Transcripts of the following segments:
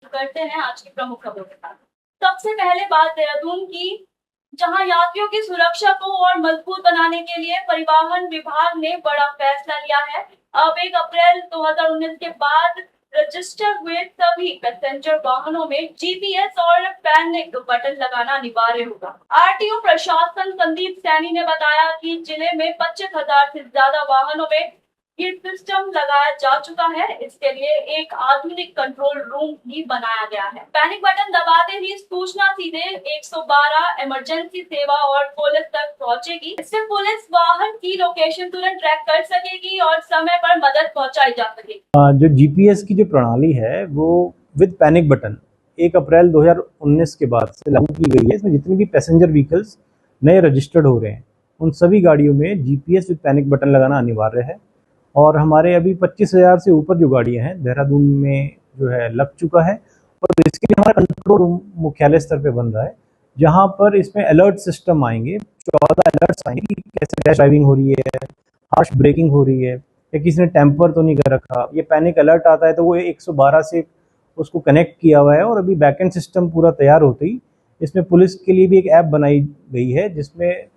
करते हैं आज की प्रमुख खबरों के साथ। सबसे पहले बात देहरादून की, जहां यात्रियों की सुरक्षा को और मजबूत बनाने के लिए परिवहन विभाग ने बड़ा फैसला लिया है। अब 1 अप्रैल 2019 के बाद रजिस्टर हुए सभी पैसेंजर वाहनों में जीपीएस और पैनिक बटन लगाना अनिवार्य होगा। आरटीओ प्रशासन संदीप सैनी ने बताया कि जिले में 25,000 से ज्यादा वाहनों में ये सिस्टम लगाया जा चुका है। इसके लिए एक आधुनिक कंट्रोल रूम भी बनाया गया है। पैनिक बटन दबाते ही सूचना सीधे 112 इमरजेंसी सेवा और पुलिस तक पहुंचेगी। इससे पुलिस वाहन की लोकेशन तुरंत ट्रैक कर सकेगी और समय पर मदद पहुंचाई जा सकेगी। जो जीपीएस की जो प्रणाली है वो विद पैनिक बटन 1 अप्रैल 2019 के बाद से लागू की गई है। इसमें जितनी भी पैसेंजर व्हीकल्स नए रजिस्टर्ड हो रहे हैं उन सभी गाड़ियों में जीपीएस विद पैनिक बटन लगाना अनिवार्य है। और हमारे अभी 25,000 से ऊपर जो गाड़ियां हैं देहरादून में जो है लग चुका है। और इसके लिए हमारा कंट्रोल रूम मुख्यालय स्तर पे बन रहा है, जहां पर इसमें अलर्ट सिस्टम आएंगे। 14 अलर्ट्स आएंगे कि कैसे रैश ड्राइविंग हो रही है, हार्श ब्रेकिंग हो रही है या किसी ने टेम्पर तो नहीं कर रखा। ये पैनिक अलर्ट आता है तो वो 112 से उसको कनेक्ट किया हुआ है। और अभी बैकएंड सिस्टम पूरा तैयार होते ही इसमें पुलिस के लिए भी एक ऐप बनाई गई है जिसमें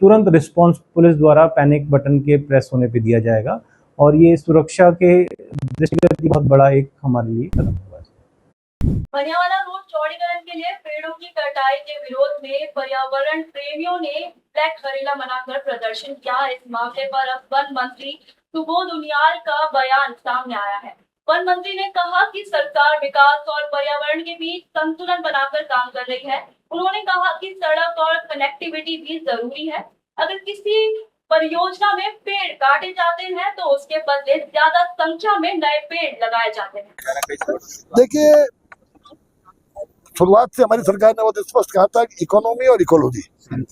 तुरंत रिस्पांस पुलिस द्वारा पैनिक बटन के प्रेस होने पे दिया जाएगा। और ये सुरक्षा के दृष्टिगत बहुत बड़ा एक हमारे लिए कदम होगा। बनियावाला रोड चौड़ीकरण के लिए पेड़ों की कटाई के विरोध में पर्यावरण प्रेमियों ने ब्लैक करेला बनाकर प्रदर्शन किया। इस मामले पर अब वन मंत्री सुबोध उनियाल का बयान सामने आया है। वन मंत्री ने कहा कि सरकार विकास और पर्यावरण के बीच संतुलन बनाकर काम कर रही है। उन्होंने कहा कि सड़क और कनेक्टिविटी भी जरूरी है। अगर किसी परियोजना में पेड़ काटे जाते हैं तो उसके बदले ज्यादा संख्या में नए पेड़ लगाए जाते हैं। देखिए, शुरुआत से हमारी सरकार ने बहुत स्पष्ट कहा था कि इकोनॉमी और इकोलॉजी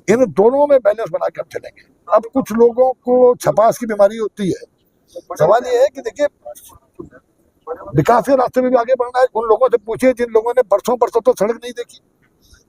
इन दोनों में बैलेंस बना के हम चलेंगे। अब कुछ लोगों को छपास की बीमारी होती है। सवाल ये है कि देखिए, विकास के रास्ते में भी आगे बढ़ना है। उन लोगों से पूछिए जिन लोगों ने बरसों तो सड़क नहीं देखी।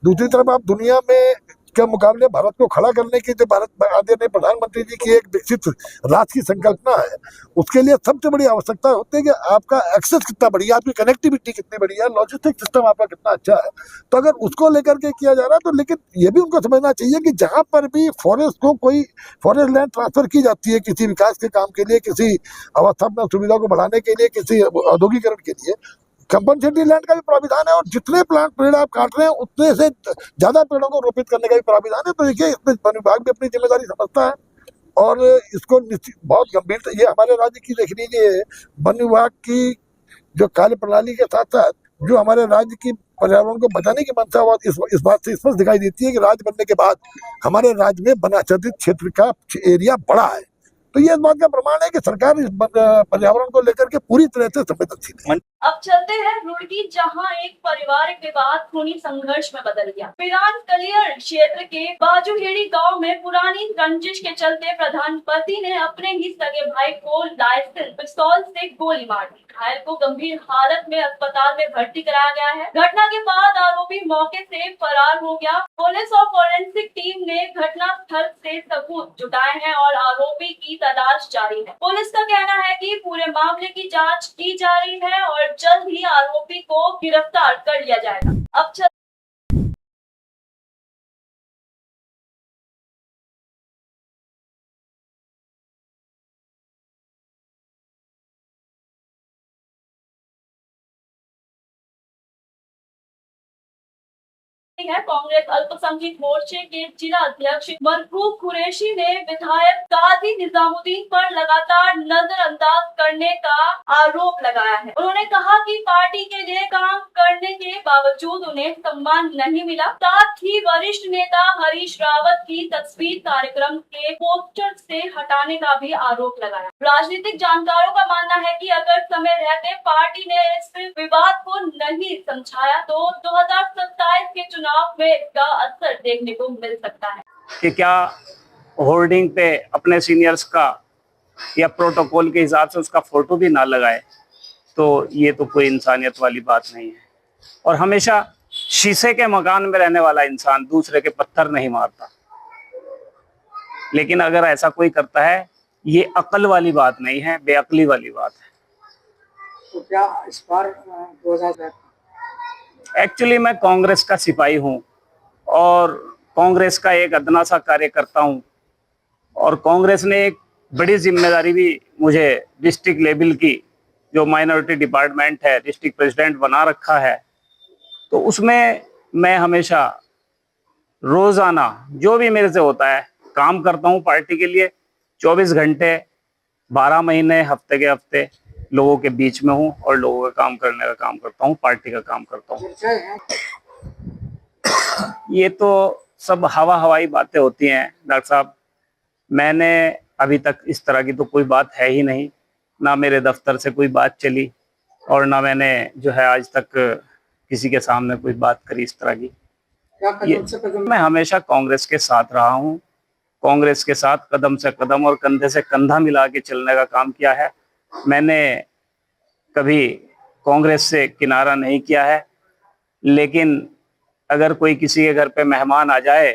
दूसरी तरफ आप दुनिया में के मुकाबले भारत को खड़ा करने की जो भारत आदरणीय प्रधानमंत्री जी की एक विकसित राज्य की संकल्पना है, उसके लिए सबसे बड़ी आवश्यकता होती है कि आपका एक्सेस कितना बढ़िया, आपकी कनेक्टिविटी कितनी बढ़िया, लॉजिस्टिक सिस्टम आपका कितना अच्छा है। तो अगर उसको लेकर के किया जा रहा है तो, लेकिन ये भी उनको समझना चाहिए कि जहां पर भी फॉरेस्ट को कोई फॉरेस्ट लैंड ट्रांसफर की जाती है किसी विकास के काम के लिए, किसी अवस्थापना सुविधा को बढ़ाने के लिए, किसी औद्योगिकरण के लिए, कंपनसेटरी लैंड का भी प्राविधान है। और जितने प्लांट पेड़ आप काट रहे हैं उतने से ज्यादा पेड़ों को रोपित करने का भी प्राविधान है। तो देखिए, इसमें वन विभाग भी अपनी जिम्मेदारी समझता है और इसको बहुत गंभीर, ये हमारे राज्य की देख लीजिए वन विभाग की जो कार्य प्रणाली के साथ साथ जो हमारे राज्य की पर्यावरण को बचाने की मंशा इस बात से स्पष्ट दिखाई देती है कि राज्य बनने के बाद हमारे राज्य में वनाच्छादित क्षेत्र का एरिया बढ़ा है। तो ये इस बात का प्रमाण है कि सरकार इस पर्यावरण को लेकर के पूरी तरह से संवेदनशील है। अब चलते हैं रुड़की, जहां एक पारिवारिक विवाद खूनी संघर्ष में बदल गया। पिरान कलियर क्षेत्र के बाजूहेड़ी गांव में पुरानी रंजिश के चलते प्रधानपति ने अपने ही सगे भाई को लाइसेंस पिस्तौल से गोली मार दी। घायल को गंभीर हालत में अस्पताल में भर्ती कराया गया है। घटना के बाद आरोपी मौके से फरार हो गया। पुलिस और फोरेंसिक टीम ने घटना स्थल से सबूत जुटाए हैं और आरोपी की तलाश जारी है। पुलिस का कहना है कि पूरे मामले की जांच की जा रही है और जल्द ही आरोपी को गिरफ्तार कर लिया जाएगा। अब है कांग्रेस अल्पसंख्यक मोर्चे के जिला अध्यक्ष मरकूब कुरैशी ने विधायक काजी निजामुद्दीन पर लगातार नजरअंदाज करने का आरोप लगाया है। उन्होंने कहा कि पार्टी के लिए काम करने के बावजूद उन्हें सम्मान नहीं मिला। साथ ही वरिष्ठ नेता हरीश रावत की तस्वीर कार्यक्रम के पोस्टर से हटाने का भी आरोप लगाया। राजनीतिक जानकारों का मानना है कि अगर समय रहते पार्टी ने इस विवाद को नहीं समझाया तो 2027 के चुनाव में इसका असर देखने को मिल सकता है। कि क्या होर्डिंग पे अपने सीनियर्स का या प्रोटोकॉल के हिसाब से उसका फोटो भी ना लगाए, तो ये तो कोई इंसानियत वाली बात नहीं है। और हमेशा शीशे के मकान में रहने वाला इंसान दूसरे के पत्थर नहीं मारता, लेकिन अगर ऐसा कोई करता है ये अकल वाली बात नहीं है, बेअकली वाली बात है। तो क्या इस बार एक्चुअली मैं कांग्रेस का सिपाही हूं और कांग्रेस का एक अदना सा कार्यकर्ता हूं और कांग्रेस ने एक बड़ी जिम्मेदारी भी मुझे डिस्ट्रिक्ट लेवल की जो माइनॉरिटी डिपार्टमेंट है डिस्ट्रिक्ट प्रेसिडेंट बना रखा है। तो उसमें मैं हमेशा रोजाना जो भी मेरे से होता है काम करता हूं पार्टी के लिए। 24 घंटे 12 महीने हफ्ते के हफ्ते लोगों के बीच में हूं और लोगों का काम करने का काम करता हूं, पार्टी का काम करता हूं। ये तो सब हवाई बातें होती हैं डॉक्टर साहब। मैंने अभी तक इस तरह की तो कोई बात है ही नहीं, ना मेरे दफ्तर से कोई बात चली और ना मैंने जो है आज तक किसी के सामने कोई बात करी इस तरह की। मैं हमेशा कांग्रेस के साथ रहा हूं, कांग्रेस के साथ कदम से कदम और कंधे से कंधा मिला के चलने का काम किया है। मैंने कभी कांग्रेस से किनारा नहीं किया है, लेकिन अगर कोई किसी के घर पे मेहमान आ जाए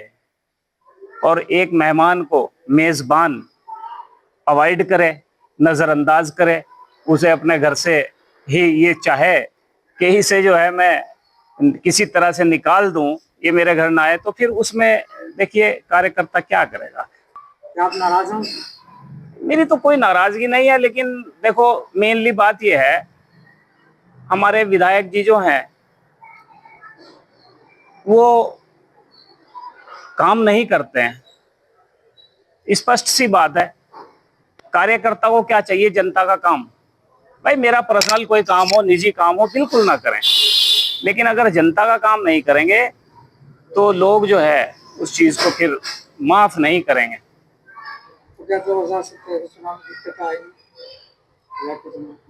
और एक मेहमान को मेजबान अवॉइड करे, नजरअंदाज करे, उसे अपने घर से ही ये चाहे कि इसे जो है मैं किसी तरह से निकाल दूं, ये मेरे घर ना आए, तो फिर उसमें देखिए कार्यकर्ता क्या करेगा। क्या आप नाराज हैं? मेरी तो कोई नाराजगी नहीं है, लेकिन देखो मेनली बात यह है हमारे विधायक जी जो हैं वो काम नहीं करते हैं। स्पष्ट सी बात है, कार्यकर्ता को क्या चाहिए? जनता का काम। भाई मेरा पर्सनल कोई काम हो, निजी काम हो, बिल्कुल ना करें, लेकिन अगर जनता का काम नहीं करेंगे तो लोग जो है उस चीज को फिर माफ नहीं करेंगे। तो क्या 2070 के चुनाव में दिक्कत आएगी?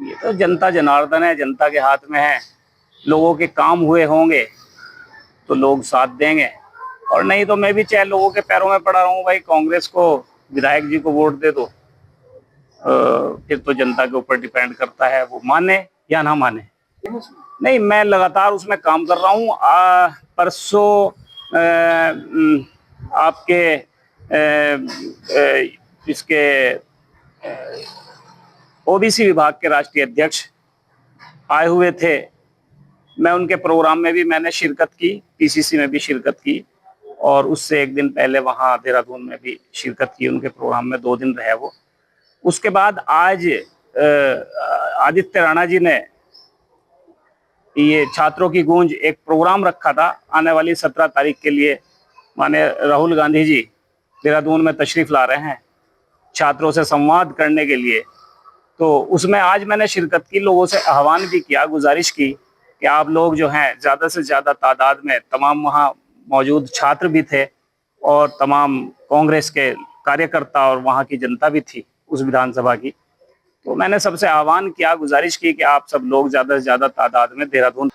ये तो जनता जनार्दन है, जनता के हाथ में है। लोगों के काम हुए होंगे तो लोग साथ देंगे, और नहीं तो मैं भी चाहे लोगों के पैरों में पड़ा रहूं, भाई कांग्रेस को विधायक जी को वोट दे दो। फिर तो जनता के ऊपर डिपेंड करता है वो माने या ना माने। नहीं, मैं लगातार उसमें काम कर रहा हूँ। परसों आपके इसके ओबीसी विभाग के राष्ट्रीय अध्यक्ष आए हुए थे। मैं उनके प्रोग्राम में भी मैंने शिरकत की, पीसीसी में भी शिरकत की, और उससे एक दिन पहले वहां देहरादून में भी शिरकत की उनके प्रोग्राम में। 2 दिन रहे वो। उसके बाद आज आदित्य राणा जी ने ये छात्रों की गूंज एक प्रोग्राम रखा था आने वाली 17 तारीख के लिए। माननीय राहुल गांधी जी देहरादून में तशरीफ ला रहे हैं छात्रों से संवाद करने के लिए। तो उसमें आज मैंने शिरकत की, लोगों से आह्वान भी किया, गुजारिश की कि आप लोग जो हैं ज़्यादा से ज़्यादा तादाद में, तमाम वहाँ मौजूद छात्र भी थे और तमाम कांग्रेस के कार्यकर्ता और वहाँ की जनता भी थी उस विधानसभा की। तो मैंने सबसे आह्वान किया, गुजारिश की कि आप सब लोग ज़्यादा से ज़्यादा तादाद में देहरादून।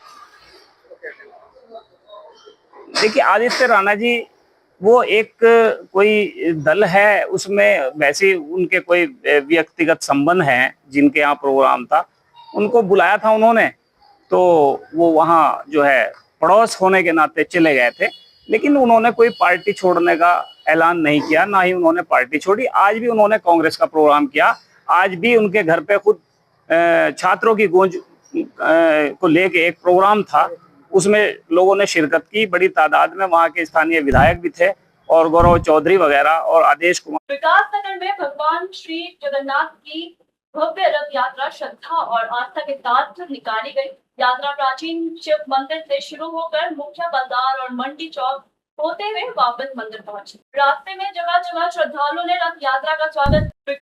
देखिए आदित्य राणा जी वो एक कोई दल है, उसमें वैसे उनके कोई व्यक्तिगत संबंध हैं जिनके यहाँ प्रोग्राम था, उनको बुलाया था उन्होंने, तो वो वहाँ जो है पड़ोस होने के नाते चले गए थे, लेकिन उन्होंने कोई पार्टी छोड़ने का ऐलान नहीं किया, ना ही उन्होंने पार्टी छोड़ी। आज भी उन्होंने कांग्रेस का प्रोग्राम किया, आज भी उनके घर पे खुद छात्रों की गूंज को लेके एक प्रोग्राम था, उसमें लोगों ने शिरकत की बड़ी तादाद में। वहाँ के स्थानीय विधायक भी थे और गौरव चौधरी वगैरह और आदेश कुमार। विकासनगर में भगवान श्री जगन्नाथ की भव्य रथ यात्रा श्रद्धा और आस्था के साथ निकाली गई। यात्रा प्राचीन शिव मंदिर से शुरू होकर मुख्य बाजार और मंडी चौक होते हुए वापस मंदिर पहुंची। रास्ते में जगह जगह श्रद्धालुओं ने रथ यात्रा का स्वागत